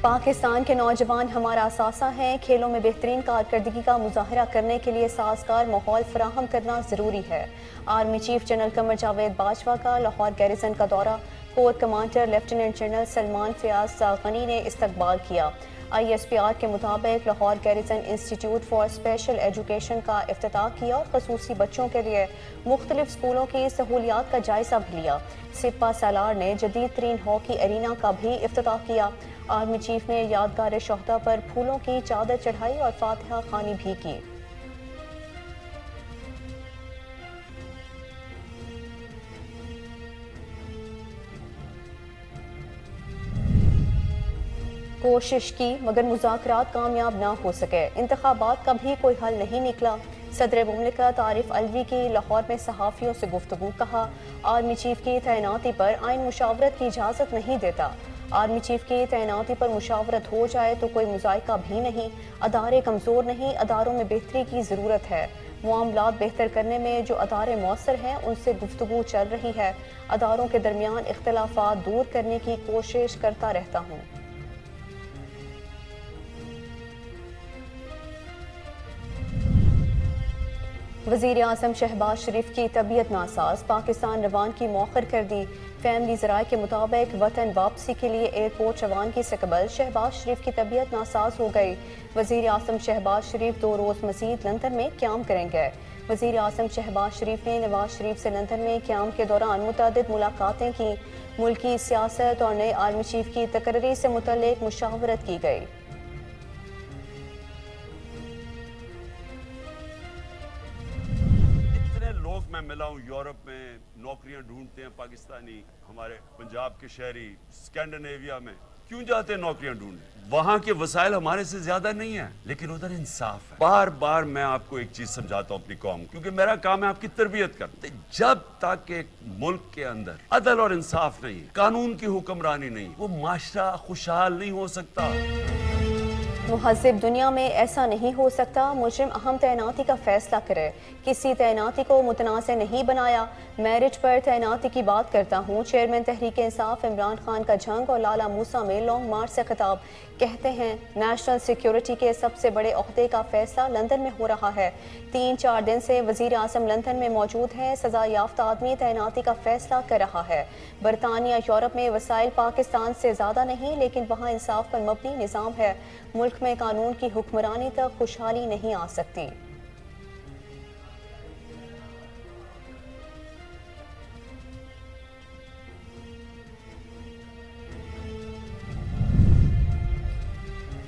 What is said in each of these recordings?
پاکستان کے نوجوان ہمارا اثاثہ ہیں، کھیلوں میں بہترین کارکردگی کا مظاہرہ کرنے کے لیے سازگار ماحول فراہم کرنا ضروری ہے۔ Army chief general Qamar Javed Bajwa کا لاہور گیریژن کا دورہ، corps commander lieutenant general Salman Fayyaz Ghani نے استقبال کیا۔ آئی ایس پی آر کے مطابق Lahore garrison institute for special education کا افتتاح کیا اور خصوصی بچوں کے لیے مختلف اسکولوں کی سہولیات کا جائزہ بھی لیا۔ سپہ سالار نے جدید ترین ہاکی ارینا کا بھی افتتاح کیا۔ آرمی چیف نے یادگار شہداء پر پھولوں کی چادر چڑھائی اور فاتحہ خوانی بھی کی۔ کوشش کی مگر مذاکرات کامیاب نہ ہو سکے، انتخابات کا بھی کوئی حل نہیں نکلا۔ صدر مملکت عارف علوی کی لاہور میں صحافیوں سے گفتگو، کہا آرمی چیف کی تعیناتی پر آئین مشاورت کی اجازت نہیں دیتا۔ آرمی چیف کی تعیناتی پر مشاورت ہو جائے تو کوئی مذائقہ بھی نہیں، ادارے کمزور نہیں، اداروں میں بہتری کی ضرورت ہے۔ معاملات بہتر کرنے میں جو ادارے مؤثر ہیں ان سے گفتگو چل رہی ہے، اداروں کے درمیان اختلافات دور کرنے کی کوشش کرتا رہتا ہوں۔ وزیر اعظم شہباز شریف کی طبیعت ناساز، پاکستان روان کی مؤخر کر دی۔ فیملی ذرائع کے مطابق وطن واپسی کے لیے ایئرپورٹ روانگی سے قبل شہباز شریف کی طبیعت ناساز ہو گئی۔ وزیر اعظم شہباز شریف 2 روز مزید لندن میں قیام کریں گے۔ وزیر اعظم شہباز شریف نے نواز شریف سے لندن میں قیام کے دوران متعدد ملاقاتیں کی، ملکی سیاست اور نئے آرمی چیف کی تقرری سے متعلق مشاورت کی گئی۔ لوگ میں ملا ہوں یورپ میں نوکریاں ڈھونڈتے ہیں، پاکستانی ہمارے پنجاب کے شہری اسکینڈینیویا میں کیوں جاتے ہیں نوکریاں ڈھونڈنے؟ وہاں کے وسائل ہمارے سے زیادہ نہیں ہیں، لیکن ادھر انصاف ہے۔ بار بار میں آپ کو ایک چیز سمجھاتا ہوں اپنی قوم، کیونکہ میرا کام ہے آپ کی تربیت کرنا۔ جب تک ایک ملک کے اندر عدل اور انصاف نہیں، قانون کی حکمرانی نہیں، وہ معاشرہ خوشحال نہیں ہو سکتا۔ مہذب دنیا میں ایسا نہیں ہو سکتا، مجرم اہم تعیناتی کا فیصلہ کرے، کسی تعیناتی کو متنازع نہیں بنایا۔ میرٹ پر تعیناتی کی بات کرتا ہوں۔ چیئرمین تحریک انصاف عمران خان کا جنگ اور لالا موسیٰ میں لانگ مارچ سے خطاب، کہتے ہیں نیشنل سیکیورٹی کے سب سے بڑے عہدے کا فیصلہ لندن میں ہو رہا ہے۔ 3-4 دن سے وزیر اعظم لندن میں موجود ہیں، سزا یافتہ آدمی تعیناتی کا فیصلہ کر رہا ہے۔ برطانیہ یورپ میں وسائل پاکستان سے زیادہ نہیں، لیکن وہاں انصاف پر مبنی نظام ہے، ملک میں قانون کی حکمرانی تک خوشحالی نہیں آ سکتی۔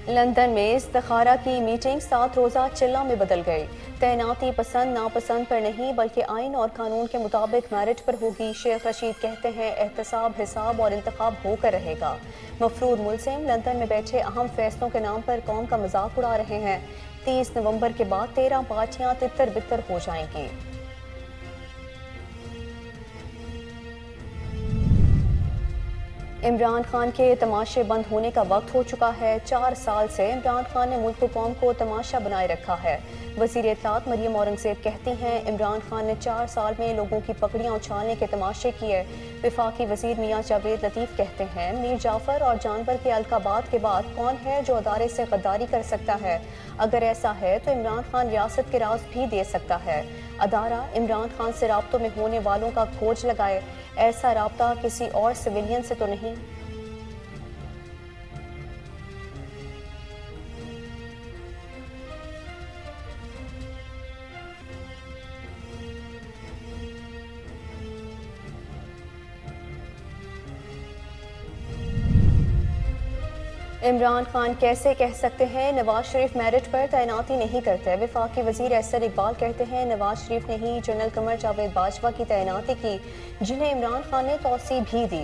لندن میں استخارہ کی میٹنگ 7 روزہ چلہ میں بدل گئی۔ تعیناتی پسند ناپسند پر نہیں بلکہ آئین اور قانون کے مطابق میرٹ پر ہوگی۔ شیخ رشید کہتے ہیں احتساب، حساب اور انتخاب ہو کر رہے گا۔ مفرور ملزم لندن میں بیٹھے اہم فیصلوں کے نام پر قوم کا مذاق اڑا رہے ہیں۔ 30 نومبر کے بعد 13 پارٹیاں تتر بتر ہو جائیں گی۔ عمران خان کے تماشے بند ہونے کا وقت ہو چکا ہے۔ 4 سال سے عمران خان نے ملک و قوم کو تماشا بنائے رکھا ہے۔ وزیر اطلاعات مریم اورنگزیب کہتی ہیں عمران خان نے 4 سال میں لوگوں کی پگڑیاں اچھالنے کے تماشے کیے۔ وفاقی وزیر میاں جاوید لطیف کہتے ہیں میر جعفر اور جانور کے القابات کے بعد کون ہے جو ادارے سے غداری کر سکتا ہے؟ اگر ایسا ہے تو عمران خان ریاست کے راز بھی دے سکتا ہے۔ ادارہ عمران خان سے رابطوں میں ہونے والوں کا کھوج لگائے، ایسا رابطہ کسی اور سویلین سے تو نہیں۔ عمران خان کیسے کہہ سکتے ہیں نواز شریف میرٹ پر تعیناتی نہیں کرتے؟ وفاقی وزیر احسن اقبال کہتے ہیں نواز شریف نے ہی جنرل قمر جاوید باجوہ کی تعیناتی کی، جنہیں عمران خان نے توسیع بھی دی۔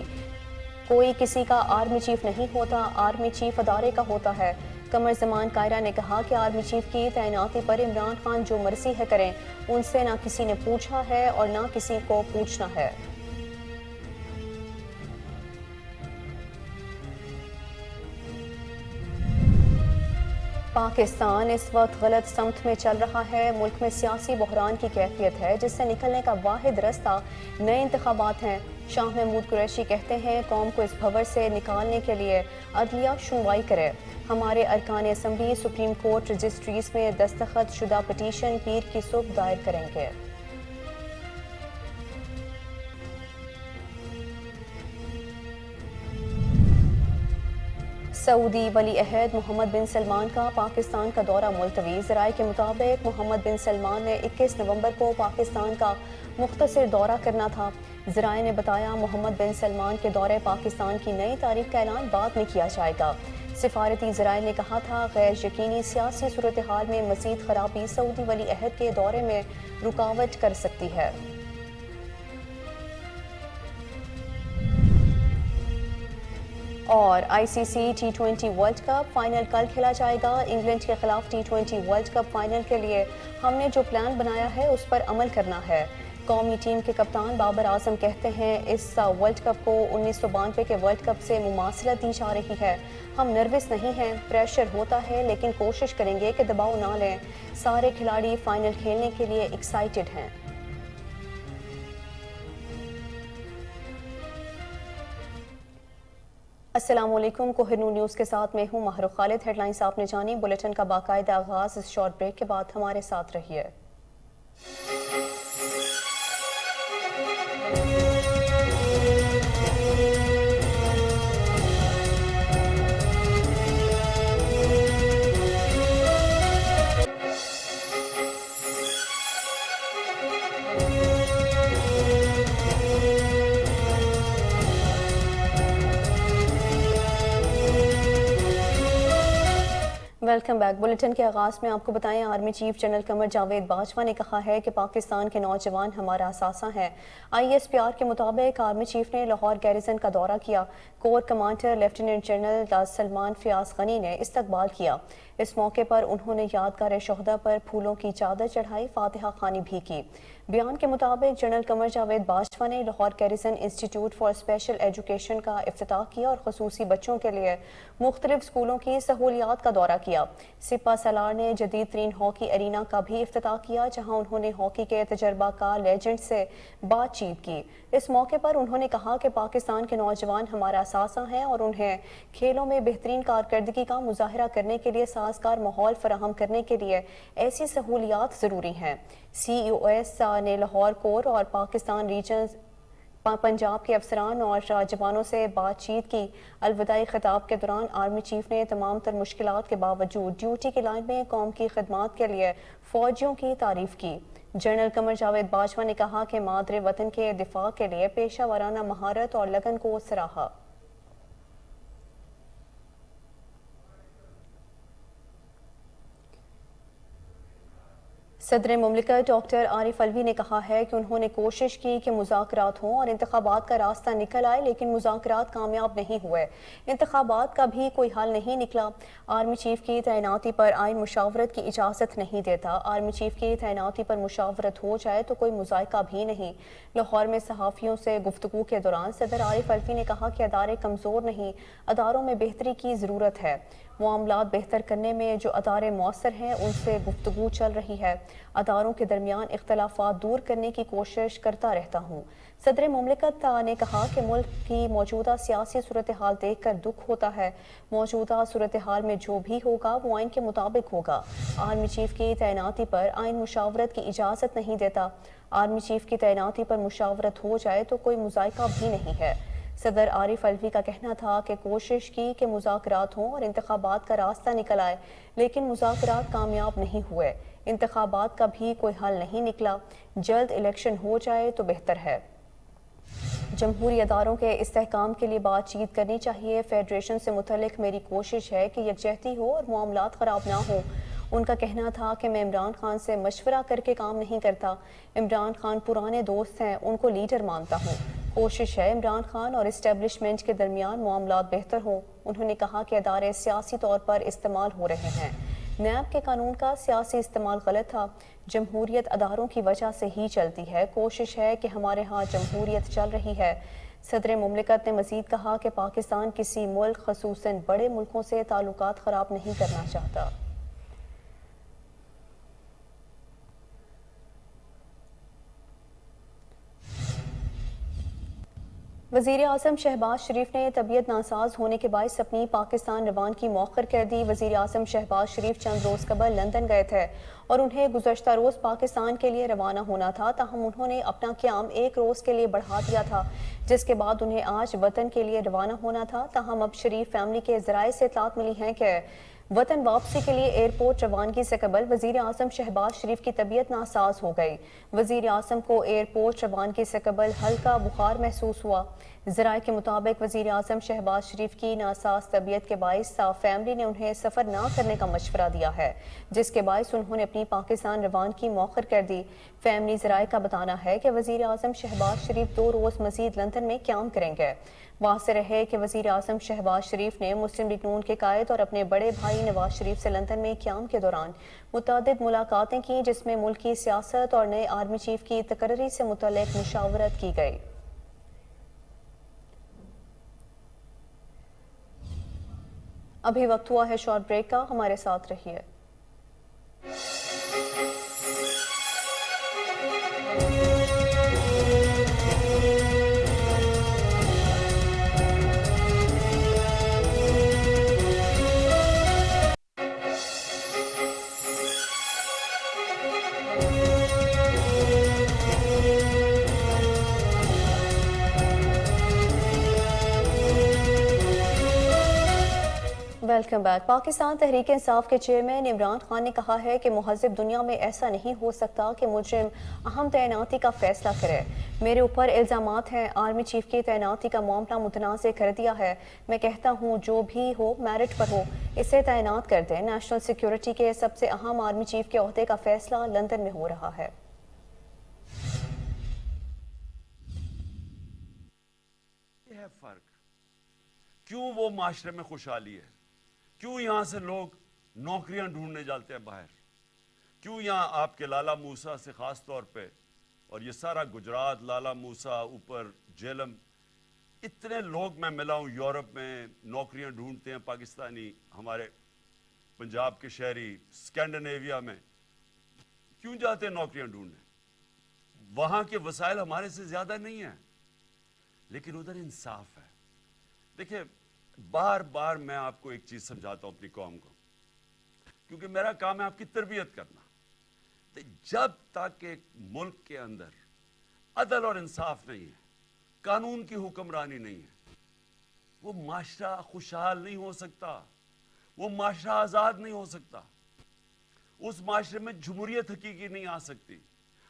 کوئی کسی کا آرمی چیف نہیں ہوتا، آرمی چیف ادارے کا ہوتا ہے۔ قمر زمان کائرہ نے کہا کہ آرمی چیف کی تعیناتی پر عمران خان جو مرضی ہے کریں، ان سے نہ کسی نے پوچھا ہے اور نہ کسی کو پوچھنا ہے۔ پاکستان اس وقت غلط سمت میں چل رہا ہے۔ ملک میں سیاسی بحران کی کیفیت ہے جس سے نکلنے کا واحد رستہ نئے انتخابات ہیں۔ شاہ محمود قریشی کہتے ہیں قوم کو اس بھنور سے نکالنے کے لیے عدلیہ سنوائی کرے۔ ہمارے ارکان اسمبلی سپریم کورٹ رجسٹریز میں دستخط شدہ پٹیشن پیر کی صبح دائر کریں گے۔ سعودی ولی عہد محمد بن سلمان کا پاکستان کا دورہ ملتوی۔ ذرائع کے مطابق محمد بن سلمان نے 21 نومبر کو پاکستان کا مختصر دورہ کرنا تھا۔ ذرائع نے بتایا محمد بن سلمان کے دورے پاکستان کی نئی تاریخ کا اعلان بعد میں کیا جائے گا۔ سفارتی ذرائع نے کہا تھا غیر یقینی سیاسی صورتحال میں مزید خرابی سعودی ولی عہد کے دورے میں رکاوٹ کر سکتی ہے۔ اور آئی سی سی T20 ورلڈ کپ فائنل کل کھیلا جائے گا۔ انگلینڈ کے خلاف T20 ورلڈ کپ فائنل کے لیے ہم نے جو پلان بنایا ہے اس پر عمل کرنا ہے۔ قومی ٹیم کے کپتان بابر اعظم کہتے ہیں اس ورلڈ کپ کو 1992 کے ورلڈ کپ سے مماثلت دی جا رہی ہے۔ ہم نروس نہیں ہیں، پریشر ہوتا ہے لیکن کوشش کریں گے کہ دباؤ نہ لیں۔ سارے کھلاڑی فائنل کھیلنے کے لیے ایکسائٹڈ ہیں۔ السلام علیکم، کوہر نون نیوز کے ساتھ میں ہوں مہر خالد۔ ہیڈ لائنز آپ نے جانی، بلیٹن کا باقاعدہ آغاز اس شارٹ بریک کے بعد ہمارے ساتھ رہیے۔ Welcome back. بلیٹن کے آغاز میں آپ کو بتائیں army chief general Qamar Javed Bajwa نے کہا ہے کہ پاکستان کے نوجوان ہمارا اثاثہ ہیں۔ ISPR کے مطابق آرمی چیف نے لاہور گیریزن کا دورہ کیا۔ Corps commander lieutenant general Salman Fayyaz Ghani نے استقبال کیا۔ اس موقع پر انہوں نے یادگار شہداء پر پھولوں کی چادر چڑھائی، فاتحہ خوانی بھی کی۔ بیان کے مطابق جنرل قمر جاوید باجوہ نے Lahore garrison institute for special education کا افتتاح کیا اور خصوصی بچوں کے لیے مختلف اسکولوں کی سہولیات کا دورہ کیا۔ سپہ سالار نے جدید ترین ہاکی ارینا کا بھی افتتاح کیا جہاں انہوں نے ہاکی کے تجربہ کار لیجنڈ سے بات چیت کی۔ اس موقع پر انہوں نے کہا کہ پاکستان کے نوجوان ہمارا اثاثہ ہیں اور انہیں کھیلوں میں بہترین کارکردگی کا مظاہرہ کرنے کے لیے سازگار ماحول فراہم کرنے کے لیے ایسی سہولیات ضروری ہیں۔ CEOS نے لاہور کور اور پاکستان ریجنز پنجاب کے افسران اور جوانوں سے بات چیت کی۔ الوداعی خطاب کے دوران آرمی چیف نے تمام تر مشکلات کے باوجود ڈیوٹی کی لائن میں قوم کی خدمات کے لیے فوجیوں کی تعریف کی۔ جنرل قمر جاوید باجوہ نے کہا کہ مادر وطن کے دفاع کے لیے پیشہ ورانہ مہارت اور لگن کو سراہا۔ صدر مملکت ڈاکٹر عارف علوی نے کہا ہے کہ انہوں نے کوشش کی کہ مذاکرات ہوں اور انتخابات کا راستہ نکل آئے لیکن مذاکرات کامیاب نہیں ہوئے۔ انتخابات کا بھی کوئی حل نہیں نکلا۔ آرمی چیف کی تعیناتی پر آئین مشاورت کی اجازت نہیں دیتا۔ آرمی چیف کی تعیناتی پر مشاورت ہو جائے تو کوئی مذائقہ بھی نہیں۔ لاہور میں صحافیوں سے گفتگو کے دوران صدر عارف علوی نے کہا کہ ادارے کمزور نہیں، اداروں میں بہتری کی ضرورت ہے۔ معاملات بہتر کرنے میں جو ادارے مؤثر ہیں ان سے گفتگو چل رہی ہے۔ اداروں کے درمیان اختلافات دور کرنے کی کوشش کرتا رہتا ہوں۔ صدر مملکت نے کہا کہ ملک کی موجودہ سیاسی صورتحال دیکھ کر دکھ ہوتا ہے۔ موجودہ صورتحال میں جو بھی ہوگا وہ آئین کے مطابق ہوگا۔ آرمی چیف کی تعیناتی پر آئین مشاورت کی اجازت نہیں دیتا۔ آرمی چیف کی تعیناتی پر مشاورت ہو جائے تو کوئی مذائقہ بھی نہیں ہے۔ صدر عارف علوی کا کہنا تھا کہ کوشش کی کہ مذاکرات ہوں اور انتخابات کا راستہ نکل آئے لیکن مذاکرات کامیاب نہیں ہوئے۔ انتخابات کا بھی کوئی حل نہیں نکلا۔ جلد الیکشن ہو جائے تو بہتر ہے۔ جمہوری اداروں کے استحکام کے لیے بات چیت کرنی چاہیے۔ فیڈریشن سے متعلق میری کوشش ہے کہ یکجہتی ہو اور معاملات خراب نہ ہوں۔ ان کا کہنا تھا کہ میں عمران خان سے مشورہ کر کے کام نہیں کرتا۔ عمران خان پرانے دوست ہیں، ان کو لیڈر مانتا ہوں۔ کوشش ہے عمران خان اور اسٹیبلشمنٹ کے درمیان معاملات بہتر ہوں۔ انہوں نے کہا کہ ادارے سیاسی طور پر استعمال ہو رہے ہیں۔ نیب کے قانون کا سیاسی استعمال غلط تھا۔ جمہوریت اداروں کی وجہ سے ہی چلتی ہے۔ کوشش ہے کہ ہمارے ہاں جمہوریت چل رہی ہے۔ صدر مملکت نے مزید کہا کہ پاکستان کسی ملک خصوصاً بڑے ملکوں سے تعلقات خراب نہیں کرنا چاہتا۔ वज़ीर आज़म शहबाज शरीफ ने तबीयत नासाज होने के बायस अपनी पाकिस्तान रवान की मौखर कर दी। वज़ीर आज़म शहबाज शरीफ चंद रोज़ कबल लंदन गए थे और उन्हें गुज़श्ता रोज़ पाकिस्तान के लिए रवाना होना था, ताहम उन्होंने अपना क़याम एक रोज़ के लिए बढ़ा दिया था, जिसके बाद उन्हें आज वतन के लिए रवाना होना था। ताहम अब शरीफ फैमिली के ज़राए से इत्तलात मिली हैं कि वतन वापसी के लिए एयरपोर्ट रवानगी से कबल वज़ीर आज़म शहबाज शरीफ की तबीयत नासाज हो गई। वज़ीर आज़म को एयरपोर्ट रवानगी से कबल हल्का बुखार महसूस हुआ। ज़राए के मुताबिक वज़ीर आज़म शहबाज शरीफ की नासाज तबीयत के बायस फैमिली ने उन्हें सफ़र ना करने का मशवरा दिया है, जिसके बायस उन्होंने अपनी पाकिस्तान रवानगी मौखर कर दी। फैमिली ज़राए का बताना है कि वज़ीर आज़म शहबाज शरीफ 2 रोज़ मज़ीद लंदन में क़याम करेंगे। वाज़ेह रहे कि वज़ीर आज़म शहबाज शरीफ ने मुस्लिम लीग नून के कायद और अपने बड़े भाई नवाज शरीफ से लंदन में क़याम के दौरान मुतअद्दिद मुलाकातें की, जिसमें मुल्क की सियासत और नए आर्मी चीफ की तकर्री से मुतल्लिक़ मुशावरत की गई। अभी वक्त हुआ है शॉर्ट ब्रेक का, हमारे साथ रहिए। Welcome back. पाकिस्तान तहरीक इंसाफ के चेयरमैन इमरान खान ने कहा है कि मुहज़्ज़ब दुनिया में ऐसा नहीं हो सकता कि मुजरिम अहम तैनाती का फैसला करे। मेरे ऊपर इल्ज़ामात हैं, आर्मी चीफ की तैनाती का मामला मुतनाज़ कर दिया है। मैं कहता हूँ जो भी हो मेरिट पर हो, इसे तैनात कर दें। नेशनल सिक्योरिटी के सबसे अहम आर्मी चीफ के ओहदे का फैसला लंदन में हो रहा है। ये है फर्क। क्यों वो माशरे में खुशहाली है, क्यों यहां से लोग नौकरियां ढूंढने जाते हैं बाहर, क्यों यहाँ आपके लाला मूसा से खास तौर पे और ये सारा गुजरात, लाला मूसा, ऊपर जेलम, इतने लोग मैं मिला हूं यूरोप में नौकरियां ढूंढते हैं पाकिस्तानी, हमारे पंजाब के शहरी स्कैंडिनेविया में क्यों जाते हैं नौकरियां ढूंढने? वहां के वसाइल हमारे से ज्यादा नहीं है, लेकिन उधर इंसाफ है। देखिए, बार बार मैं आपको एक चीज समझाता हूं अपनी कौम को, क्योंकि मेरा काम है आपकी तरबियत करना। तो जब तक एक मुल्क के अंदर अदल और इंसाफ नहीं है, कानून की हुक्मरानी नहीं है, वो माशरा खुशहाल नहीं हो सकता, वो माशरा आजाद नहीं हो सकता। उस माशरे में जमहूरियत हकीकी नहीं आ सकती,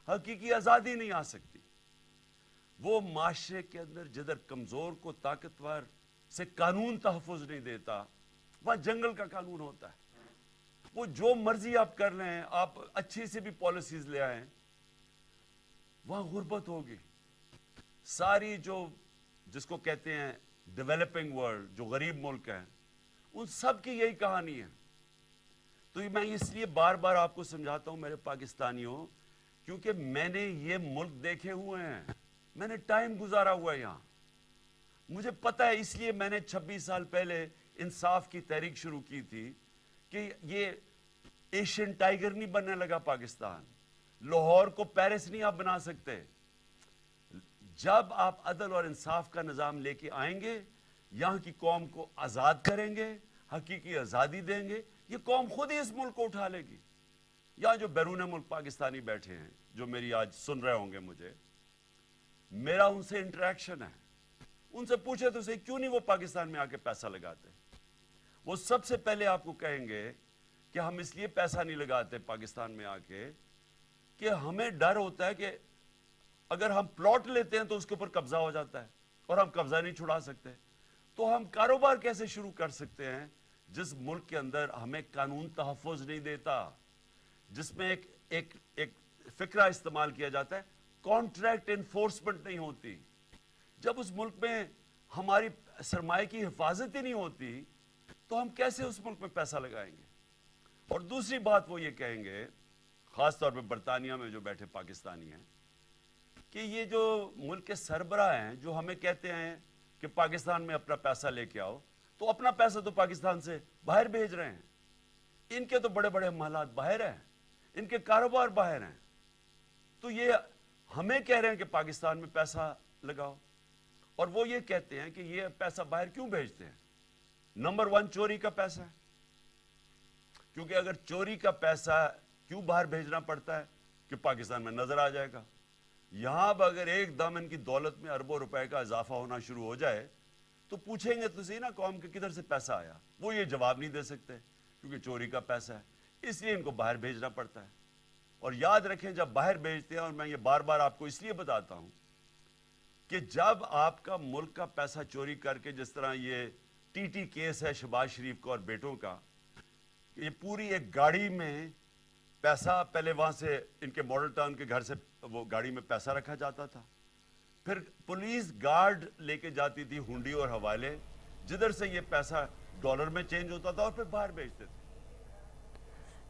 हकीकी आजादी नहीं आ सकती। वो माशरे के अंदर जिधर कमजोर को ताकतवर से कानून तहफ़्फ़ुज़ नहीं देता, वहां जंगल का कानून होता है। वो जो मर्जी आप कर लें, आप अच्छी से भी पॉलिसीज ले आए, वहां गुर्बत होगी। सारी जो जिसको कहते हैं डेवलपिंग वर्ल्ड, जो गरीब मुल्क हैं, उन सब की यही कहानी है। तो मैं इसलिए बार बार आपको समझाता हूं मेरे पाकिस्तानियों, क्योंकि मैंने ये मुल्क देखे हुए हैं, मैंने टाइम गुजारा हुआ है यहां, मुझे पता है। इसलिए मैंने 26 साल पहले इंसाफ की तहरीक शुरू की थी कि ये एशियन टाइगर नहीं बनने लगा पाकिस्तान, लाहौर को पेरिस नहीं आप बना सकते। जब आप अदल और इंसाफ का निजाम लेके आएंगे, यहां की कौम को आजाद करेंगे, हकीकी आजादी देंगे, ये कौम खुद ही इस मुल्क को उठा लेगी। यहां जो बैरून मुल्क पाकिस्तानी बैठे हैं, जो मेरी आज सुन रहे होंगे, मुझे मेरा उनसे इंटरेक्शन है, उनसे पूछे तो सही क्यों नहीं वो पाकिस्तान में आके पैसा लगाते। वो सबसे पहले आपको कहेंगे कि हम इसलिए पैसा नहीं लगाते पाकिस्तान में आके कि हमें डर होता है कि अगर हम प्लॉट लेते हैं तो उसके ऊपर कब्जा हो जाता है और हम कब्जा नहीं छुड़ा सकते। तो हम कारोबार कैसे शुरू कर सकते हैं जिस मुल्क के अंदर हमें कानून तहफ़्फ़ुज़ नहीं देता, जिसमें एक फिक्रा इस्तेमाल किया जाता है, कॉन्ट्रैक्ट इन्फोर्समेंट नहीं होती। जब उस मुल्क में हमारी सरमाए की हिफाजत ही नहीं होती, तो हम कैसे उस मुल्क में पैसा लगाएंगे? और दूसरी बात वो ये कहेंगे, खासतौर पे बरतानिया में जो बैठे पाकिस्तानी हैं, कि ये जो मुल्क के सरबराह हैं जो हमें कहते हैं कि पाकिस्तान में अपना पैसा लेके आओ, तो अपना पैसा तो पाकिस्तान से बाहर भेज रहे हैं। इनके तो बड़े बड़े महलात बाहर हैं, इनके कारोबार बाहर हैं, तो ये हमें कह रहे हैं कि पाकिस्तान में पैसा लगाओ। اور وہ یہ کہتے ہیں کہ یہ پیسہ باہر کیوں بھیجتے ہیں؟ نمبر 1 چوری کا پیسہ ہے، کیونکہ اگر چوری کا پیسہ کیوں باہر بھیجنا پڑتا ہے کہ پاکستان میں نظر آ جائے گا. یہاں اب اگر ایک دم ان کی دولت میں اربوں روپے کا اضافہ ہونا شروع ہو جائے تو پوچھیں گے تو صحیح نا قوم کے کدھر سے پیسہ آیا. وہ یہ جواب نہیں دے سکتے کیونکہ چوری کا پیسہ ہے، اس لیے ان کو باہر بھیجنا پڑتا ہے. اور یاد رکھیں جب باہر بھیجتے ہیں، اور میں یہ بار بار آپ کو اس لیے بتاتا ہوں کہ جب آپ کا ملک کا پیسہ چوری کر کے، جس طرح یہ ٹی ٹی کیس ہے شہباز شریف کا اور بیٹوں کا، یہ پوری ایک گاڑی میں پیسہ پہلے وہاں سے ان کے ماڈل ٹاؤن کے گھر سے وہ گاڑی میں پیسہ رکھا جاتا تھا، پھر پولیس گارڈ لے کے جاتی تھی ہنڈی اور حوالے، جدھر سے یہ پیسہ ڈالر میں چینج ہوتا تھا اور پھر باہر بھیجتے تھے.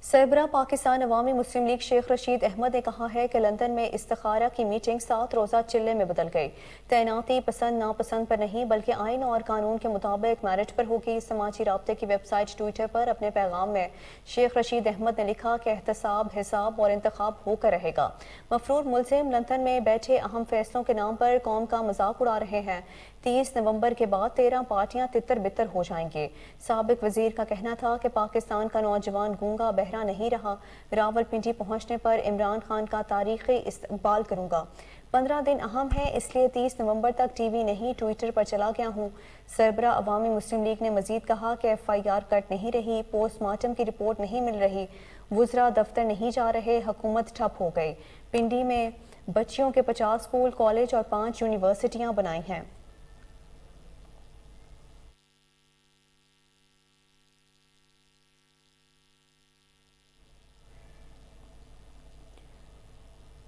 سربراہ پاکستان عوامی مسلم لیگ شیخ رشید احمد نے کہا ہے کہ لندن میں استخارہ کی میٹنگ 7 روزہ چلے میں بدل گئی. تعیناتی پسند ناپسند پر نہیں بلکہ آئین اور قانون کے مطابق میرٹ پر ہوگی. سماجی رابطے کی ویب سائٹ ٹویٹر پر اپنے پیغام میں شیخ رشید احمد نے لکھا کہ احتساب، حساب اور انتخاب ہو کر رہے گا. مفرور ملزم لندن میں بیٹھے اہم فیصلوں کے نام پر قوم کا مذاق اڑا رہے ہیں. 30 نومبر کے بعد 13 پارٹیاں تتر بتر ہو جائیں گے. سابق وزیر کا کہنا تھا کہ پاکستان کا نوجوان گونگا بہرا نہیں رہا. راولپنڈی پہنچنے پر عمران خان کا تاریخی استقبال کروں گا. 15 دن اہم ہیں، اس لیے 30 نومبر تک ٹی وی نہیں ٹویٹر پر چلا گیا ہوں. سربراہ عوامی مسلم لیگ نے مزید کہا کہ FIR کٹ نہیں رہی، پوسٹ مارٹم کی رپورٹ نہیں مل رہی، وزراء دفتر نہیں جا رہے، حکومت ٹھپ ہو گئی. پنڈی میں بچیوں کے 50 اسکول، کالج اور 5 یونیورسٹیاں بنائی ہیں.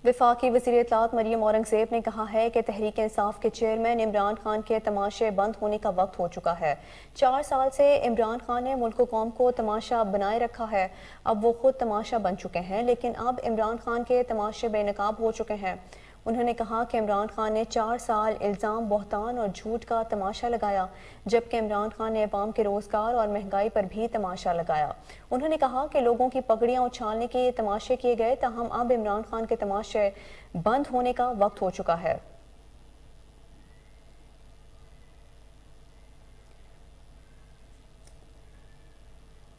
وفاقی وزیر اطلاعات مریم اورنگزیب نے کہا ہے کہ تحریک انصاف کے چیئرمین عمران خان کے تماشے بند ہونے کا وقت ہو چکا ہے. 4 سال سے عمران خان نے ملک و قوم کو تماشا بنائے رکھا ہے. اب وہ خود تماشا بن چکے ہیں، لیکن اب عمران خان کے تماشے بے نقاب ہو چکے ہیں. انہوں نے کہا کہ عمران خان نے 4 سال الزام، بہتان اور جھوٹ کا تماشا لگایا، جبکہ عمران خان نے عوام کے روزگار اور مہنگائی پر بھی تماشا لگایا. انہوں نے کہا کہ لوگوں کی پگڑیاں اچھالنے کے تماشے کیے گئے، تاہم اب عمران خان کے تماشے بند ہونے کا وقت ہو چکا ہے.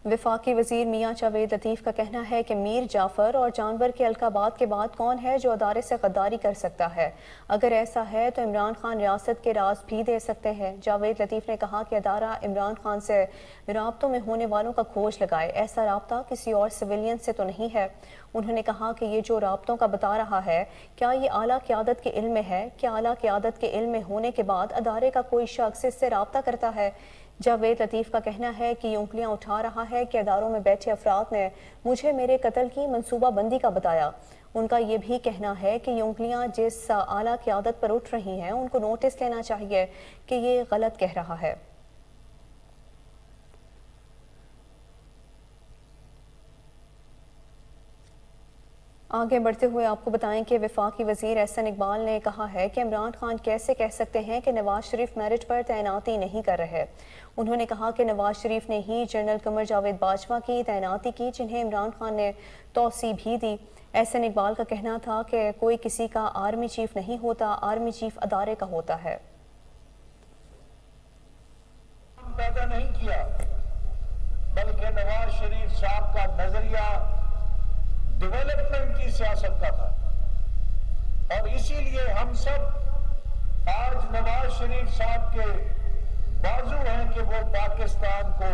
وفاقی وزیر میاں جاوید لطیف کا کہنا ہے کہ میر جعفر اور جانور کے القابات کے بعد کون ہے جو ادارے سے غداری کر سکتا ہے؟ اگر ایسا ہے تو عمران خان ریاست کے راز بھی دے سکتے ہیں. جاوید لطیف نے کہا کہ ادارہ عمران خان سے رابطوں میں ہونے والوں کا کھوج لگائے، ایسا رابطہ کسی اور سویلین سے تو نہیں ہے. انہوں نے کہا کہ یہ جو رابطوں کا بتا رہا ہے، کیا یہ اعلیٰ قیادت کے علم میں ہے؟ کیا اعلیٰ قیادت کے علم میں ہونے کے بعد ادارے کا کوئی شخص اس سے رابطہ کرتا ہے؟ جاوید لطیف کا کہنا ہے کہ یہ انگلیاں اٹھا رہا ہے کہ اداروں میں بیٹھے افراد نے مجھے میرے قتل کی منصوبہ بندی کا بتایا. ان کا یہ بھی کہنا ہے کہ یہ انگلیاں جس اعلیٰ قیادت پر اٹھ رہی ہیں ان کو نوٹس لینا چاہیے کہ یہ غلط کہہ رہا ہے. آگے بڑھتے ہوئے آپ کو بتائیں کہ وفاقی وزیر احسن اقبال نے کہا ہے کہ عمران خان کیسے کہہ سکتے ہیں کہ نواز شریف میرٹ پر تعیناتی نہیں کر رہے. انہوں نے کہا کہ نواز شریف نے ہی جنرل قمر جاوید باجوہ کی تعیناتی کی، جنہیں عمران خان نے توسیع بھی دی. احسن اقبال کا کہنا تھا کہ کوئی کسی کا آرمی چیف نہیں ہوتا، آرمی چیف ادارے کا ہوتا ہے. پیدا نہیں کیا بلکہ نواز شریف صاحب کا نظریہ ڈیولپمنٹ کی سیاست کا تھا، اور اسی لیے ہم سب آج نواز شریف صاحب کے بازو ہیں کہ وہ پاکستان کو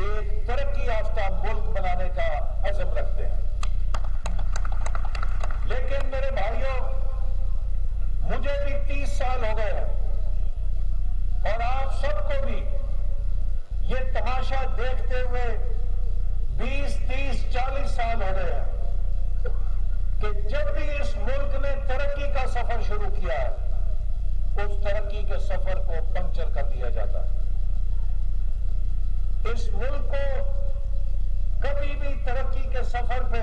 ایک ترقی یافتہ ملک بنانے کا عزم رکھتے ہیں. لیکن میرے بھائیوں، مجھے بھی 30 سال ہو گئے ہیں اور آپ سب کو بھی یہ تماشا دیکھتے ہوئے 20, 30, 40 سال ہو گئے ہیں کہ جب بھی اس ملک نے ترقی کا سفر شروع کیا ہے، اس ترقی کے سفر کو پنکچر کر دیا جاتا ہے. اس ملک کو کبھی بھی ترقی کے سفر پہ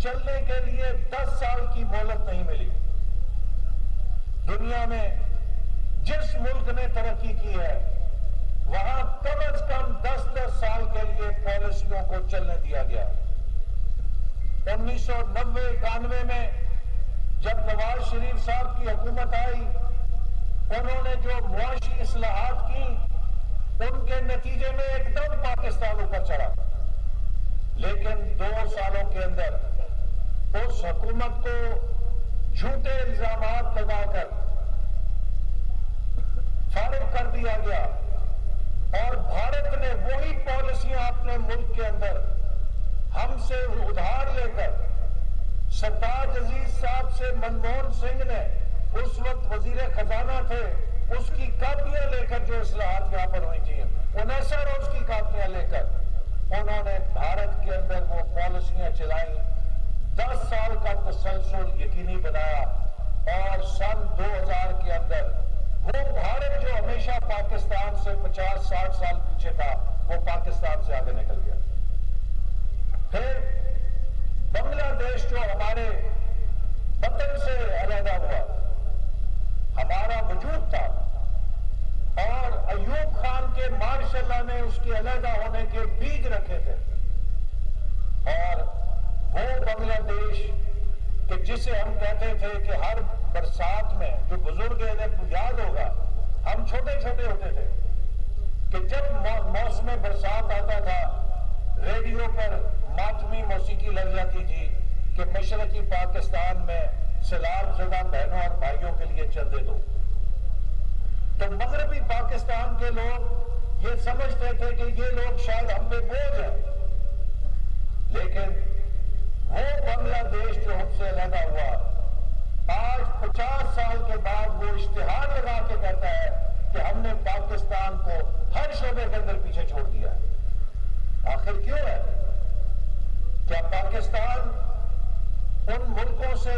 چلنے کے لیے 10 سال کی مہلت نہیں ملی. دنیا میں جس ملک نے ترقی کی ہے وہاں کم از کم 10 سال کے لیے پالیسیوں کو چلنے دیا گیا. 1990-91 میں جب نواز شریف صاحب کی حکومت آئی उन्होंने जो मुआशी इस्लाहात की, उनके नतीजे में एकदम पाकिस्तान ऊपर चढ़ा। लेकिन 2 सालों के अंदर उस हुकूमत को झूठे इल्जामात लगाकर फारिग कर दिया गया और भारत ने वही पॉलिसियां अपने मुल्क के अंदर हमसे उधार लेकर, सरताज अजीज साहब से मनमोहन सिंह ने उस वक्त वजीर खजाना थे, उसकी कापियां लेकर जो इस्लाहात यहाँ पर हुई थी, 19 रोज की कापियां लेकर उन्होंने भारत के अंदर वो पॉलिसियां चलाई। 10 साल का तसलसल यकीनी बनाया और सन 2000 के अंदर वो भारत जो हमेशा पाकिस्तान से 50-60 साल पीछे था, वो पाकिस्तान से आगे निकल गया। फिर बांग्लादेश जो हमारे वतन से अलहदा हुआ, हमारा वजूद था और अयूब खान के मार्शल ने उसके अलहदा होने के बीज रखे थे। और वो बांग्लादेश कि जिसे हम कहते थे कि हर बरसात में, जो बुजुर्ग है याद होगा, हम छोटे छोटे होते थे कि जब मौसम बरसात आता था, रेडियो पर मातमी मौसीकी लग जाती थी कि मशरकी पाकिस्तान में सैलाब ज़दा बहनों और भाइयों के लिए चंदे दो। तो मगरबी पाकिस्तान के लोग ये समझते थे कि ये लोग शायद हम पे बोझ हैं, लेकिन वो बांग्लादेश जो हमसे अलहदा हुआ, आज 50 साल के बाद वो इश्तिहार लगा के कहता है कि हमने पाकिस्तान को हर शोबे के अंदर पीछे छोड़ दिया है। आखिर क्यों है? क्या पाकिस्तान उन मुल्कों से,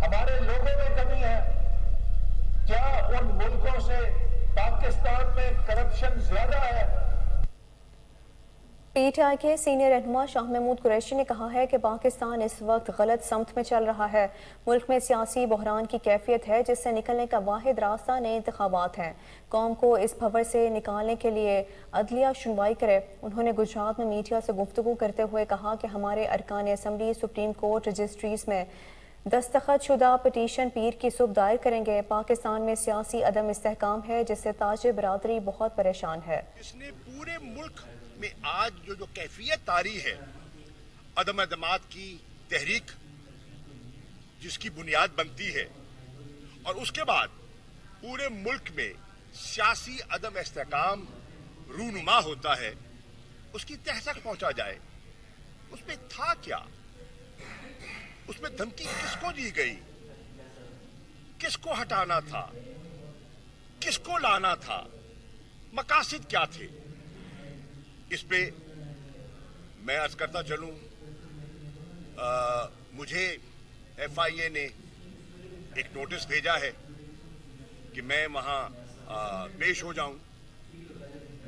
हमारे लोगों में कमी है? क्या उन मुल्कों से पाकिस्तान में करप्शन ज्यादा है? पीटीआई के सीनियर रहनुमा शाह महमूद कुरैशी ने कहा है कि पाकिस्तान इस वक्त गलत समत में चल रहा है। मुल्क में सियासी बहरान की कैफियत है, जिससे निकलने का वाहिद रास्ता नए इंतखाबात हैं। कौम को इस भंवर से निकालने के लिए अदलिया सुनवाई करे। उन्होंने गुजरात में मीडिया से गुफ्तगू करते हुए कहा कि हमारे अरकान असम्बली सुप्रीम कोर्ट रजिस्ट्रीज में दस्तखत शुदा पटीशन पीर की सुबह दायर करेंगे। पाकिस्तान में सियासी अदम इस्तेहकाम है, जिससे ताज बरादरी बहुत परेशान है। इसने पूरे मुल्क में आज जो कैफियत तारी है, अदम अदमात की तहरीक जिसकी बुनियाद बनती है, और उसके बाद पूरे मुल्क में सियासी अदम इस्तेहकाम रूनुमा होता है, उसकी तह तक पहुंचा जाए। उसमें था क्या? उसमें धमकी किसको दी गई? किसको हटाना था? किसको लाना था? मकासद क्या थे? इस पे मैं अर्ज करता चलूं, मुझे FIA ने एक नोटिस भेजा है कि मैं वहां पेश हो जाऊं।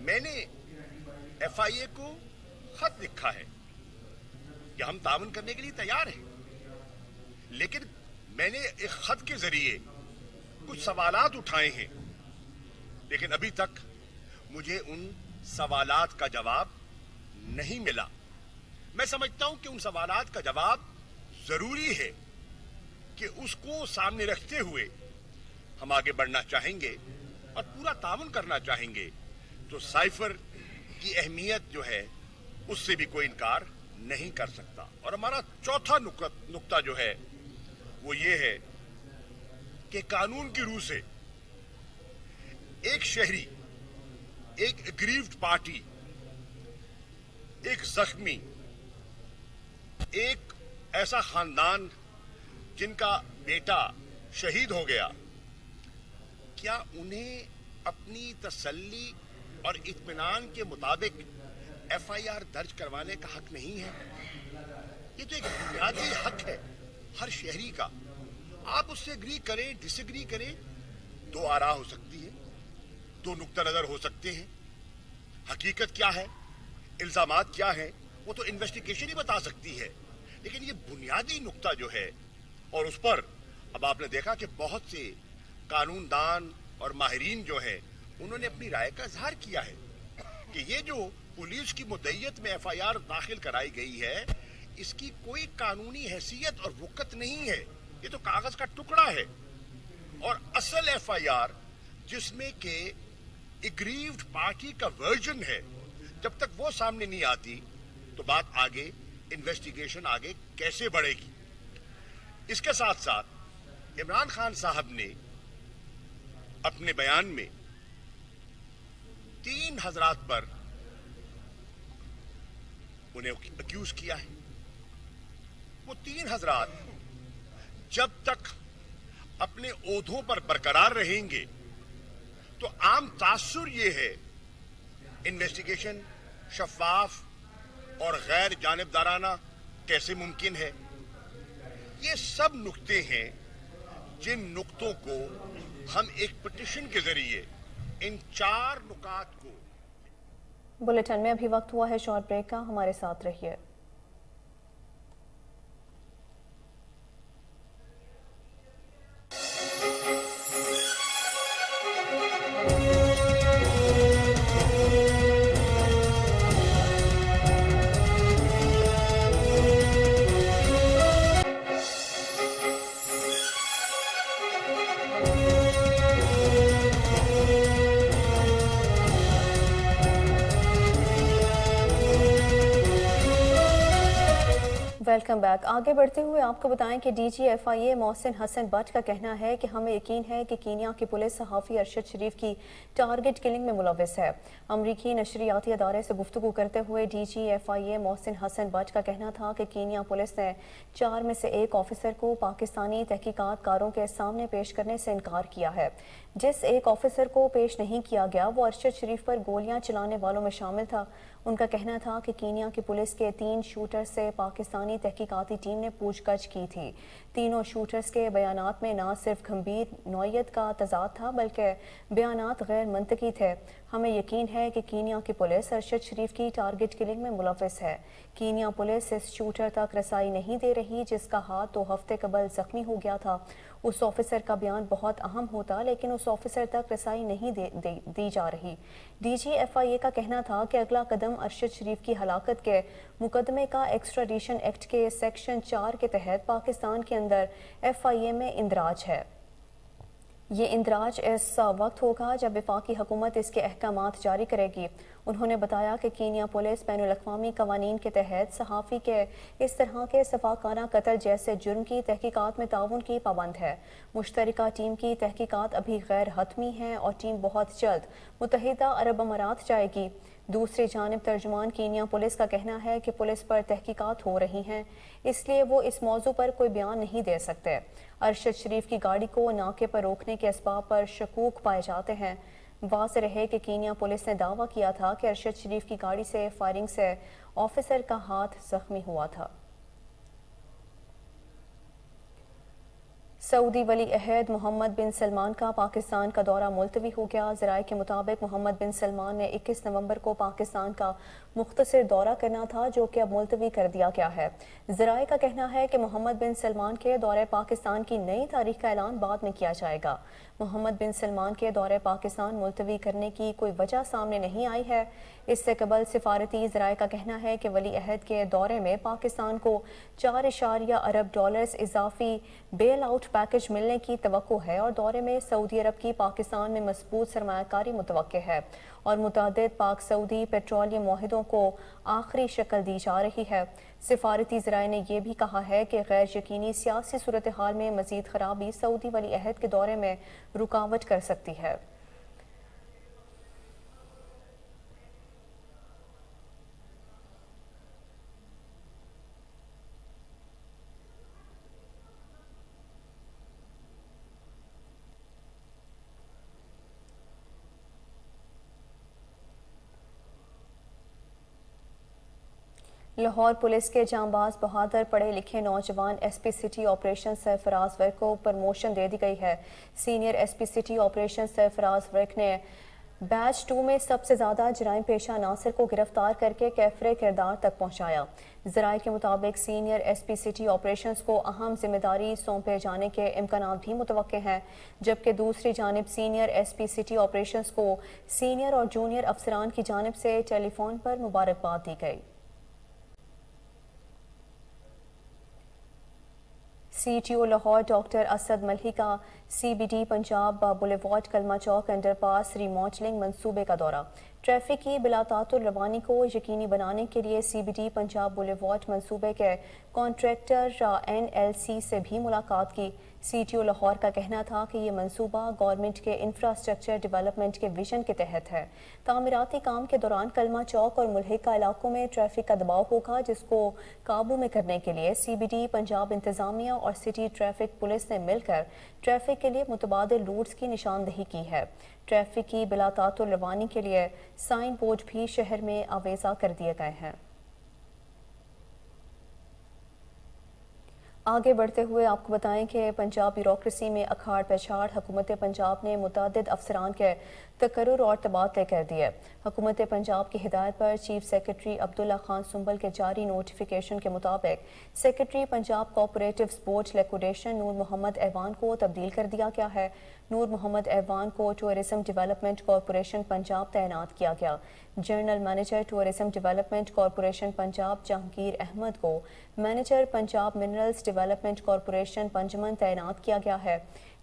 मैंने FIA को खत लिखा है कि हम तावन करने के लिए तैयार हैं, लेकिन मैंने एक खत के जरिए कुछ सवालात उठाए हैं, लेकिन अभी तक मुझे उन सवालात का जवाब नहीं मिला। मैं समझता हूं कि उन सवालात का जवाब जरूरी है कि उसको सामने रखते हुए हम आगे बढ़ना चाहेंगे और पूरा तावन करना चाहेंगे। तो साइफर की अहमियत जो है उससे भी कोई इनकार नहीं कर सकता। और हमारा चौथा नुक्ता जो है वो ये है कि कानून की रूह से एक शहरी, एक एग्रीव्ड पार्टी, एक जख्मी, एक ऐसा खानदान जिनका बेटा शहीद हो गया, क्या उन्हें अपनी तसल्ली और इत्मीनान के मुताबिक FIR दर्ज करवाने का हक नहीं है? ये तो एक बुनियादी हक है हर शहरी का। आप उससे एग्री करें, डिसएग्री करें, दो आरा हो सकती है, दो नुक्ता नजर हो सकते हैं। हकीकत क्या है, इल्जामात क्या है, वो तो इन्वेस्टिगेशन ही बता सकती है। लेकिन ये बुनियादी नुक्ता जो है, और उस पर अब आपने देखा कि बहुत से कानूनदान और माहिरीन जो है उन्होंने अपनी राय का इजहार किया है कि ये जो पुलिस की मुद्दईयत में FIR दाखिल कराई गई है, इसकी कोई कानूनी हैसियत और वक़्त नहीं है। ये तो कागज का टुकड़ा है और असल FIR जिसमें के एग्रीव्ड पार्टी का वर्जन है, जब तक वो सामने नहीं आती तो बात आगे, इन्वेस्टिगेशन आगे कैसे बढ़ेगी। इसके साथ साथ इमरान खान साहब ने अपने बयान में 3 हजरात पर उन्हें अक्यूज किया है। वो 3 हजरात जब तक अपने ओहदों पर बरकरार रहेंगे तो आम तासुर ये है, इन्वेस्टिगेशन शफाफ और गैर जानिबदाराना कैसे मुमकिन है। ये सब नुक्ते हैं जिन नुक्तों को हम एक पिटीशन के जरिए इन 4 नुकात को। बुलेटिन में अभी वक्त हुआ है शॉर्ट ब्रेक का, हमारे साथ रहिए। Welcome back. आगे बढ़ते हुए आपको बताएं कि डीजी एफआईए मोहसिन हसन बट का कहना है कि हमें यकीन है कि कीनिया की पुलिस सहाफ़ी अरशद शरीफ की टारगेट किलिंग में मुलविस है। अमरीकी नशरियाती अदारे से गुफ्तगू करते हुए डीजी एफआईए मोहसिन हसन बट का कहना था कि कीनिया पुलिस ने 4 में से 1 ऑफिसर को पाकिस्तानी तहकीकातकारों के सामने पेश करने से इनकार किया है। जिस एक ऑफिसर को पेश नहीं किया गया वो अरशद शरीफ पर गोलियां चलाने वालों में शामिल था। उनका कहना था कि कीनिया की पुलिस के 3 शूटर से पाकिस्तानी तहकीकाती टीम ने पूछताछ की थी। तीनों शूटर्स के बयानात में न सिर्फ गंभीर नौयत का तजाद था बल्कि बयानात गैर मंतकी थे। हमें यकीन है कि कीनिया की पुलिस अरशद शरीफ की टारगेट किलिंग में मुलविस है। कीनिया पुलिस इस शूटर तक रसाई नहीं दे रही जिसका हाथ 2 हफ्ते कबल जख्मी हो गया था। उस ऑफिसर का बयान बहुत अहम होता लेकिन उस ऑफिसर तक रसाई नहीं दी जा रही। डीजी एफआईए का कहना था कि अगला कदम अरशद शरीफ की हलाकत के मुकदमे का एक्स्ट्राडिशन एक्ट के सेक्शन 4 के तहत पाकिस्तान के अंदर एफआईए में इंदराज है। ये इंदराज इस वक्त होगा जब वफाकी हुकूमत इसके अहकामात जारी करेगी। उन्होंने बताया कि कीनिया पुलिस बैनुल अक़वामी कवानीन के तहत सहाफ़ी के इस तरह के सफाकाना कत्ल जैसे जुर्म की तहकीकात में ताउन की पाबंद है। मुश्तरका टीम की तहकीकात अभी गैर हतमी हैं और टीम बहुत जल्द मुत्तहिदा अरब अमारात जाएगी। दूसरी जानिब तर्जुमान कीनिया पुलिस का कहना है कि पुलिस पर तहकीकात हो रही हैं, इसलिए वो इस मौजू पर कोई बयान नहीं दे सकते। अरशद शरीफ की गाड़ी को नाके पर रोकने के असबाब पर शकूक पाए जाते हैं। वाज़ेह रहे कि कीनिया पुलिस ने दावा किया था कि अरशद शरीफ की गाड़ी से फायरिंग से ऑफिसर का हाथ जख्मी हुआ था। सऊदी वली अहद मोहम्मद बिन सलमान का पाकिस्तान का दौरा मुलतवी हो गया। ज़राए के मुताबिक मोहम्मद बिन सलमान ने 21 नवंबर को पाकिस्तान का मुख्तसर दौरा करना था जो कि अब मुलतवी कर दिया गया है। ज़राए का कहना है कि मोहम्मद बिन सलमान के दौरे पाकिस्तान की नई तारीख का ऐलान बाद में किया जाएगा। मोहम्मद बिन सलमान के दौरे पाकिस्तान मुलतवी करने की कोई वजह सामने नहीं आई है। इससे कबल सिफारती ज़राए का कहना है कि वली अहद के दौरे में पाकिस्तान को 4 अरब डॉलर्स इजाफी बेल आउट पैकेज मिलने की तवक्को है और दौरे में सऊदी अरब की पाकिस्तान में मजबूत सरमायाकारी मुतवक्के है और मुतादिद पाक सऊदी पेट्रोलियम मुआहिदों को आखिरी शक्ल दी जा रही है। सिफारती ज़राए ने यह भी कहा है कि गैर यकीनी सियासी सूरत हाल में मजीद खराबी सऊदी वली अहद के दौरे में रुकावट कर सकती है। लाहौर पुलिस के जांबाज बहादुर पढ़े लिखे नौजवान SP city operation Sarfaraz work को प्रमोशन दे दी गई है। Senior SP city operation Sarfaraz work ने बैच 2 में सबसे ज़्यादा जराइम पेशा नासिर को गिरफ्तार करके कैफरे किरदार तक पहुँचाया। ज़राए के मुताबिक सीनियर एसपी सिटी ऑपरेशंस को अहम जिम्मेदारी सौंपे जाने के इम्कानात भी मुतवक्के हैं, जबकि दूसरी जानिब सीनियर एसपी सिटी ऑपरेशंस को सीनियर और जूनियर अफसरान की जानिब से टेलीफोन पर मुबारकबाद दी गई। CTO लाहौर डॉक्टर असद मल्ही का CBD पंजाब बुलेवार्ड कलमा चौक अंडरपास रीमॉडलिंग मंसूबे का दौरा। ट्रैफिक की बिलातातुर रवानी को यकीनी बनाने के लिए CBD पंजाब बुलेवार्ड मंसूबे के कॉन्ट्रैक्टर NLC से भी मुलाकात की। CTO लाहौर का कहना था कि ये मंसूबा गवर्नमेंट के इंफ्रास्ट्रक्चर डेवलपमेंट के विजन के तहत है। तामीराती काम के दौरान कलमा चौक और मुल्हिका इलाकों में ट्रैफिक का दबाव होगा, जिसको काबू में करने के लिए CBD पंजाब इंतजामिया और सिटी ट्रैफिक पुलिस ने मिलकर ट्रैफिक के लिए मुतबादिल रूट्स की निशानदही की है। ट्रैफिक की बिलातातुर रवानी के लिए साइन बोर्ड भी शहर में आवेजा कर दिए गए हैं। आगे बढ़ते हुए आपको बताएं कि पंजाब ब्यूरोक्रेसी में अखाड़ पछाड़, हुकूमत पंजाब ने मुतअद्दिद अफसरान के तकर्रुर और तबादले कर दिए। हुकूमत पंजाब की हिदायत पर चीफ सेक्रेटरी अब्दुल्ला खान सुंबल के जारी नोटिफिकेशन के मुताबिक secretary Punjab cooperatives board liquidation Noor Muhammad ऐवान को तब्दील कर दिया गया है। नूर मोहम्मद ऐवान को टूरिज्म डेवलपमेंट कॉरपोरेशन पंजाब तैनात किया गया। General manager tourism development corporation Punjab Jahangir Ahmad को manager Punjab minerals development corporation पंजमन तैनात किया गया है।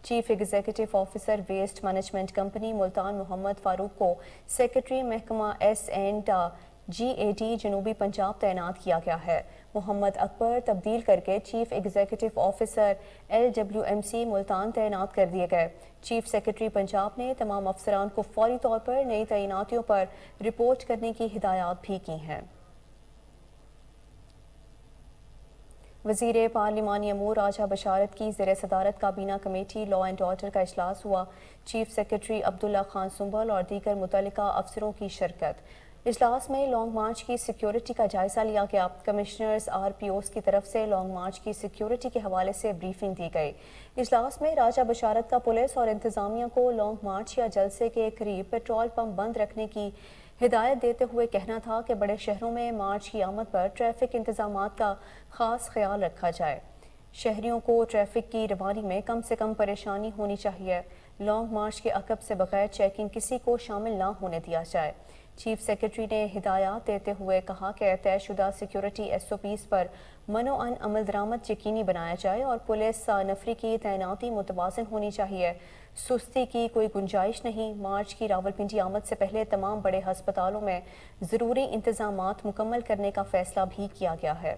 Chief executive officer waste management company Multan Muhammad Farooq को सेक्रेटरी महकमा S&GAD जनूबी पंजाब तैनात किया गया है। मोहम्मद अकबर तब्दील करके chief executive officer LWMC Multan तैनात कर दिए गए। चीफ सेक्रेटरी पंजाब ने तमाम अफसरान को फौरी तौर पर नई तैनातियों पर रिपोर्ट करने की हिदायत भी की हैं। वज़ीर पार्लिमानी अमूर राजा बशारत की ज़ेर सदारत काबीना कमेटी लॉ एंड ऑर्डर का इजलास हुआ। चीफ सेक्रेटरी अब्दुल्ला खान सुंबल और दीगर मुतल्लिका अफसरों की शिरकत। इजलास में लॉन्ग मार्च की सिक्योरिटी का जायजा लिया गया। कमिश्नर्स RPOs की तरफ से लॉन्ग मार्च की सिक्योरिटी के हवाले से ब्रीफिंग दी गई। इजलास में राजा बशारत का पुलिस और इंतजामिया को लॉन्ग मार्च या जलसे के करीब पेट्रोल पंप बंद रखने की हिदायत देते हुए कहना था कि बड़े शहरों में मार्च की आमद पर ट्रैफिक इंतजामात का खास ख्याल रखा जाए। शहरियों को ट्रैफिक की रवानी में कम से कम परेशानी होनी चाहिए। लॉन्ग मार्च के अकब से बगैर चेकिंग किसी को शामिल ना होने दिया जाए। चीफ सेक्रेटरी ने हिदायत देते हुए कहा कि तयशुदा सिक्योरिटी SOPs पर मनोअन अमल दरामद यकीनी बनाया जाए और पुलिस नफरी की तैनाती मुतवाज़िन होनी चाहिए। सुस्ती की कोई गुंजाइश नहीं। मार्च की रावलपिंडी आमद से पहले तमाम बड़े हस्पतालों में ज़रूरी इंतजामात मुकम्मल करने का फैसला भी किया गया है।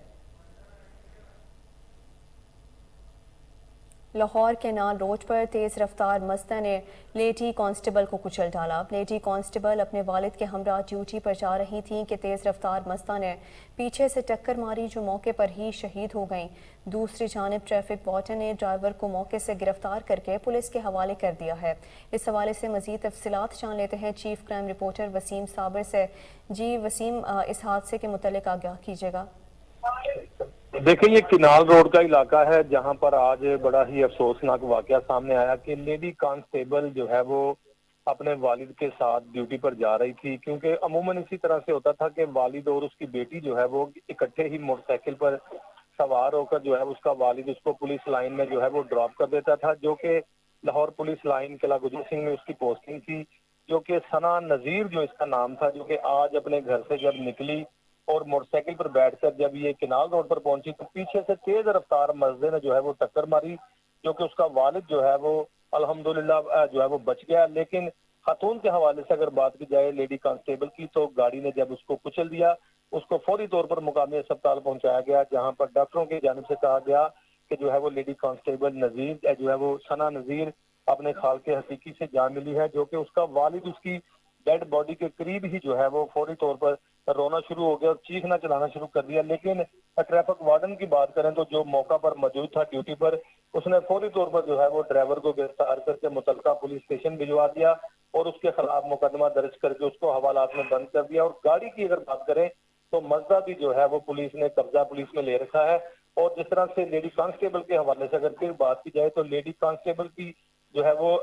लाहौर केनाल रोड पर तेज़ रफ्तार मस्ता ने लेडी कांस्टेबल को कुचल डाला। लेडी कांस्टेबल अपने वालिद के हमरा ड्यूटी पर जा रही थीं कि तेज़ रफ्तार मस्ता ने पीछे से टक्कर मारी, जो मौके पर ही शहीद हो गईं। दूसरी जानिब ट्रैफिक वार्डन ने ड्राइवर को मौके से गिरफ्तार करके पुलिस के हवाले कर दिया है। इस हवाले से मज़ीद तफसीलात जान लेते हैं chief crime reporter Waseem Sabir से। जी वसीम, इस हादसे के मुतालिक आगाह कीजिएगा। देखिए, ये किनाल रोड का इलाका है जहां पर आज बड़ा ही अफसोसनाक वाकया सामने आया कि लेडी कांस्टेबल जो है वो अपने वालिद के साथ ड्यूटी पर जा रही थी। क्योंकि अमूमन इसी तरह से होता था कि वालिद और उसकी बेटी जो है वो इकट्ठे ही मोटरसाइकिल पर सवार होकर जो है उसका वालिद उसको पुलिस लाइन में जो है वो ड्रॉप कर देता था, जो कि लाहौर पुलिस लाइन किला गुजर सिंह में उसकी पोस्टिंग थी। जो कि सना नजीर जो इसका नाम था, जो कि आज अपने घर से जब निकली और मोटरसाइकिल पर बैठकर जब ये किनाल रोड पर पहुंची तो पीछे से तेज रफ्तार मजदे ने जो है वो टक्कर मारी, जो कि उसका वालिद जो है वो अल्हम्दुलिल्लाह जो है वो बच गया। लेकिन खातून के हवाले से अगर बात की जाए लेडी कांस्टेबल की, तो गाड़ी ने जब उसको कुचल दिया, उसको फौरी तौर पर मुकामी अस्पताल पहुंचाया गया, जहां पर डॉक्टरों की जानिब से कहा गया कि जो है वो लेडी कांस्टेबल नजीर जो है वो सना नजीर अपने खाल के हकीकी से जान मिली है, जो कि उसका वालिद उसकी डेड बॉडी के करीब ही जो है वो फौरी तौर पर रोना शुरू हो गया और चीखना चलाना शुरू कर दिया। लेकिन ट्रैफिक वार्डन की बात करें तो जो मौका पर मौजूद था ड्यूटी पर, उसने फौरी तौर पर जो है वो ड्राइवर को गिरफ्तार करके मुतलका पुलिस स्टेशन भिजवा दिया और उसके खिलाफ मुकदमा दर्ज करके उसको हवालात में बंद कर दिया। और गाड़ी की अगर बात करें तो मजदा भी जो है वो पुलिस ने कब्जा पुलिस में ले रखा है। और जिस तरह से लेडी कांस्टेबल के हवाले से अगर फिर बात की जाए तो लेडी कांस्टेबल की जो है वो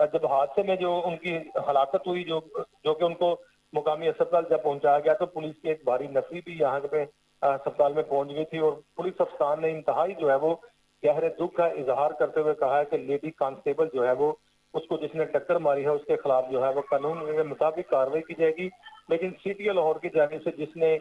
जब हादसे में जो उनकी हलाकत हुई, जो कि उनको मुकामी अस्पताल जब पहुंचाया गया तो पुलिस की एक भारी नफरी भी यहाँ पे अस्पताल में पहुंच गई थी। और पुलिस अफसरान ने इंतहाई जो है वो गहरे दुख का इजहार करते हुए कहा है कि लेडी कांस्टेबल जो है वो उसको जिसने टक्कर मारी है उसके खिलाफ जो है वो कानून के मुताबिक कार्रवाई की जाएगी। लेकिन सीटीओ लाहौर की जानिब से जिसने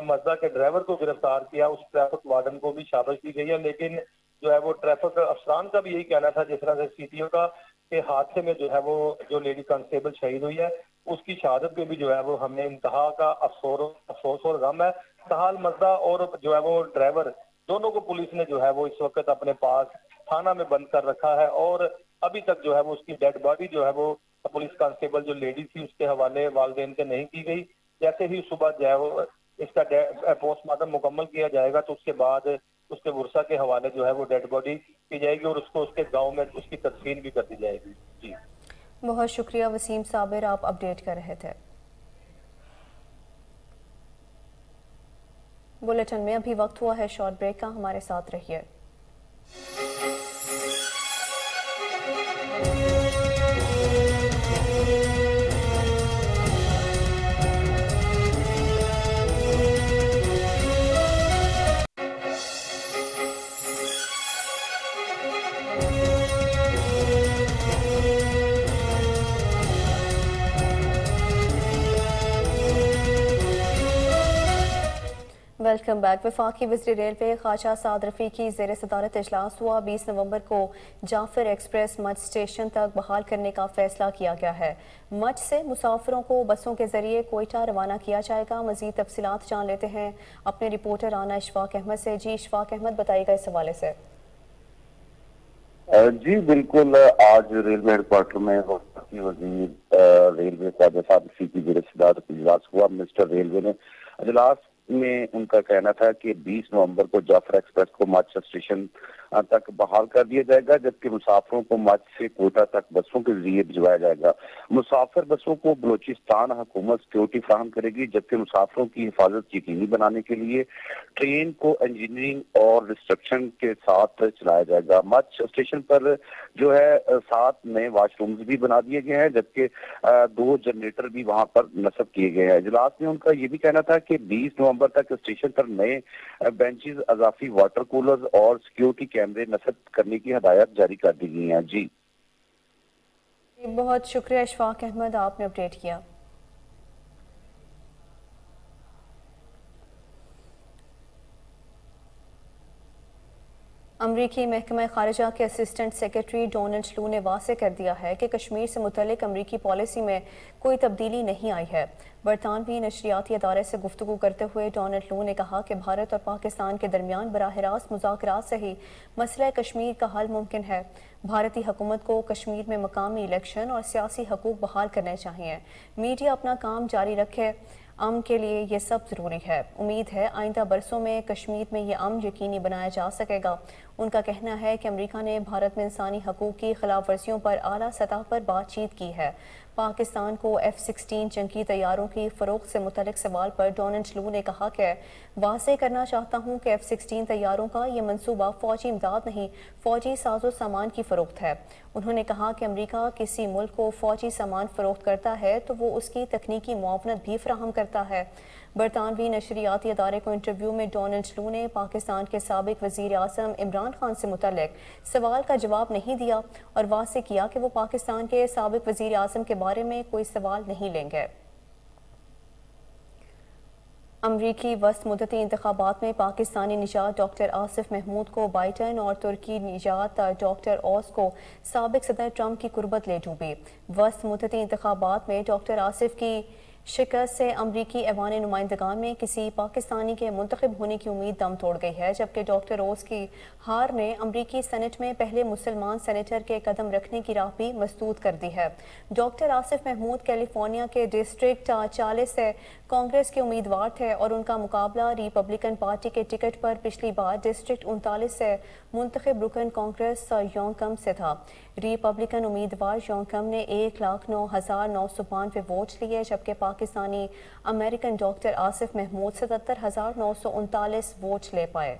मजदा के ड्राइवर को गिरफ्तार किया, उस ट्रैफिक वार्डन को भी शाबाश दी गई है। लेकिन جو ہے وہ ٹریفک افسران کا بھی یہی کہنا تھا جس طرح سے CTO کا کہ حادثے میں جو ہے وہ جو لیڈی کانسٹیبل شہید ہوئی ہے اس کی شہادت پہ بھی جو ہے وہ ہمیں انتہا کا افسوس اور غم ہے. تاحال مزدہ اور جو ہے وہ ڈرائیور دونوں کو پولیس نے جو ہے وہ اس وقت اپنے پاس تھانہ میں بند کر رکھا ہے اور ابھی تک جو ہے وہ اس کی ڈیڈ باڈی جو ہے وہ پولیس کانسٹیبل جو لیڈی تھی اس کے حوالے والدین کے نہیں کی گئی. جیسے ہی صبح جو ہے وہ اس کا پوسٹ مارٹم مکمل کیا جائے گا تو اس کے بعد اس کے ورثہ کے حوالے جو ہے وہ ڈیڈ باڈی کی جائے گی اور اس کو اس کے گاؤں میں اس کی تدفین بھی کر دی جائے گی. جی بہت شکریہ وسیم صابر، آپ اپڈیٹ کر رہے تھے. بلیٹن میں ابھی وقت ہوا ہے شارٹ بریک کا، ہمارے ساتھ رہیے. Welcome back. وفاقی وزیر ریلوے خواجہ سعد رفیقی زیر صدارت اجلاس ہوا. 20 نومبر کو جعفر ایکسپریس مچھ اسٹیشن تک بحال کرنے کا فیصلہ کیا گیا ہے. مچھ سے مسافروں کو بسوں کے ذریعے کوئٹہ روانہ کیا جائے گا. مزید تفصیلات جان لیتے ہیں اپنے رپورٹر رانا اشفاق احمد سے. جی اشفاق احمد، بتائیے گا اس حوالے سے. جی بالکل، آج ریلوے ہیڈ کوارٹر میں وفاقی وزیر ریلوے خواجہ سعد رفیقی زیر صدارت اجلاس ہوا. منسٹر ریلوے نے اجلاس میں ان کا کہنا تھا کہ 20 نومبر کو جعفر ایکسپریس کو مچھ اسٹیشن تک بحال کر دیا جائے گا، جبکہ مسافروں کو مچھ سے کوئٹہ تک بسوں کے ذریعے بھجوایا جائے گا. مسافر بسوں کو بلوچستان حکومت سیکورٹی فراہم کرے گی، جبکہ مسافروں کی حفاظت یقینی بنانے کے لیے ٹرین کو انجینئرنگ اور ریسٹرکشن کے ساتھ چلایا جائے گا. مچھ اسٹیشن پر جو ہے 7 نئے واش رومز بھی بنا دیے گئے ہیں، جبکہ 2 جنریٹر بھی وہاں پر نصب کیے گئے ہیں. اجلاس میں ان کا یہ بھی کہنا تھا کہ 20 نومبر تک اسٹیشن پر نئے بینچز، اضافی واٹر کولرز اور سیکیورٹی کیمرے نصب کرنے کی ہدایات جاری کر دی گئی ہیں. جی بہت شکریہ اشفاق احمد، آپ نے اپڈیٹ کیا. امریکی محکمہ خارجہ کے اسسٹنٹ سیکرٹری ڈونلڈ لو نے واضح کر دیا ہے کہ کشمیر سے متعلق امریکی پالیسی میں کوئی تبدیلی نہیں آئی ہے. برطانوی نشریاتی ادارے سے گفتگو کرتے ہوئے ڈونلڈ لو نے کہا کہ بھارت اور پاکستان کے درمیان براہ راست مذاکرات سے ہی مسئلہ کشمیر کا حل ممکن ہے. بھارتی حکومت کو کشمیر میں مقامی الیکشن اور سیاسی حقوق بحال کرنے چاہیے. میڈیا اپنا کام جاری رکھے، امن کے لیے یہ سب ضروری ہے. امید ہے آئندہ برسوں میں کشمیر میں یہ امن یقینی بنایا جا سکے گا. ان کا کہنا ہے کہ امریکہ نے بھارت میں انسانی حقوق کی خلاف ورزیوں پر اعلیٰ سطح پر بات چیت کی ہے. پاکستان کو F-16 جنگی طیاروں کی فروخت سے متعلق سوال پر ڈونلڈ لو نے کہا کہ واضح کرنا چاہتا ہوں کہ F-16 طیاروں کا یہ منصوبہ فوجی امداد نہیں، فوجی ساز و سامان کی فروخت ہے. انہوں نے کہا کہ امریکہ کسی ملک کو فوجی سامان فروخت کرتا ہے تو وہ اس کی تکنیکی معاونت بھی فراہم کرتا ہے. برطانوی نشریاتی ادارے کو انٹرویو میں ڈونلڈ لو نے پاکستان کے سابق وزیر اعظم عمران خان سے متعلق سوال کا جواب نہیں دیا اور واضح کیا کہ وہ پاکستان کے سابق وزیر اعظم کے بارے میں کوئی سوال نہیں لیں گے. امریکی وسط مدتی انتخابات میں پاکستانی نژاد ڈاکٹر آصف محمود کو بائیڈن اور ترکی نژاد ڈاکٹر اوس کو سابق صدر ٹرمپ کی قربت لے ڈوبی. وسط مدتی انتخابات میں ڈاکٹر آصف کی شکست سے امریکی ایوان نمائندگان میں کسی پاکستانی کے منتخب ہونے کی امید دم توڑ گئی ہے، جبکہ ڈاکٹر اوس کی ہار نے امریکی سینٹ میں پہلے مسلمان سینیٹر کے قدم رکھنے کی راہ بھی مسدود کر دی ہے. ڈاکٹر آصف محمود کیلیفورنیا کے ڈسٹرکٹ 40 سے کانگریس کے امیدوار تھے اور ان کا مقابلہ ریپبلکن پارٹی کے ٹکٹ پر پچھلی بار ڈسٹرکٹ 39 سے منتخب رکن کانگریس یونکم سے تھا. ریپبلکن امیدوار یونکم نے 1,09,992 ووٹ لیے، جبکہ پاکستانی امریکن ڈاکٹر آصف محمود 77,939 ووٹ لے پائے.